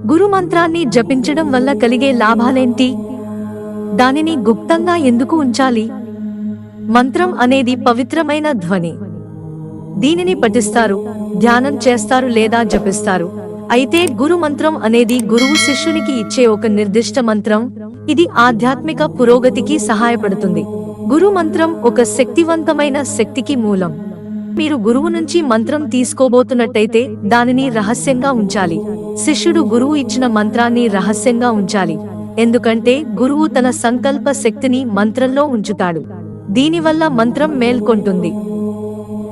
గురు మంత్రాన్ని జపించడం వల్ల కలిగే లాభాలేంటి? దానిని గుప్తంగా ఎందుకు ఉంచాలి? మంత్రం అనేది పవిత్రమైన ధ్వని. దీనిని పఠిస్తారు, ధ్యానం చేస్తారు లేదా జపిస్తారు. అయితే గురు మంత్రం అనేది గురువు శిష్యునికి ఇచ్చే ఒక నిర్దిష్ట మంత్రం. ఇది ఆధ్యాత్మిక పురోగతికి సహాయపడుతుంది. గురు మంత్రం ఒక శక్తివంతమైన శక్తికి మూలం. మీరు గురువు నుంచి మంత్రం తీసుకోబోతున్నట్టయితే దానిని రహస్యంగా ఉంచాలి. శిష్యుడు గురువు ఇచ్చిన మంత్రాన్ని రహస్యంగా ఉంచాలి. ఎందుకంటే గురువు తన సంకల్ప శక్తిని మంత్రంలో ఉంచుతాడు. దీనివల్ల మంత్రం మేల్కొంటుంది.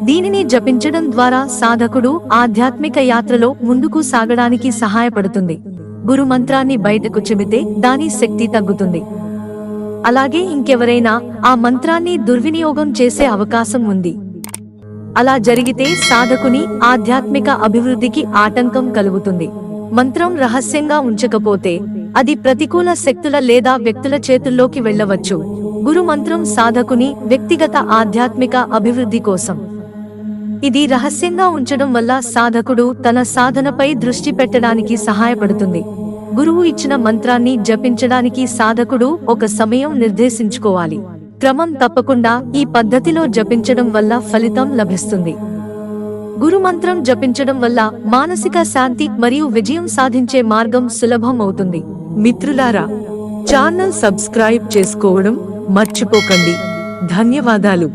దీనిని జపించడం ద్వారా సాధకుడు ఆధ్యాత్మిక యాత్రలో ముందుకు సాగడానికి సహాయపడుతుంది. గురు మంత్రాన్ని బయటకు చెబితే దాని శక్తి తగ్గుతుంది. అలాగే ఇంకెవరైనా ఆ మంత్రాన్ని దుర్వినియోగం చేసే అవకాశం ఉంది. అలా జరిగితే సాధకుని ఆధ్యాత్మిక అభివృద్ధికి ఆటంకం కలుగుతుంది. మంత్రం రహస్యంగా ఉంచకపోతే అది ప్రతికూల శక్తుల లేదా వ్యక్తుల చేతుల్లోకి వెళ్ళవచ్చు. గురు మంత్రం సాధకుని వ్యక్తిగత ఆధ్యాత్మిక అభివృద్ధి కోసం. ఇది రహస్యంగా ఉంచడం వల్ల సాధకుడు తన సాధనపై దృష్టి పెట్టడానికి సహాయపడుతుంది. గురువు ఇచ్చిన మంత్రాన్ని జపించడానికి సాధకుడు ఒక సమయం నిర్దేశించుకోవాలి. క్రమం తప్పకుండా ఈ పద్ధతిలో జపించడం వల్ల ఫలితం లభిస్తుంది. గురు మంత్రం జపించడం వల్ల మానసిక శాంతి మరియు విజయం సాధించే మార్గం సులభం అవుతుంది. మిత్రులారా, ఛానల్ సబ్స్క్రైబ్ చేసుకోవడం మర్చిపోకండి. ధన్యవాదాలు.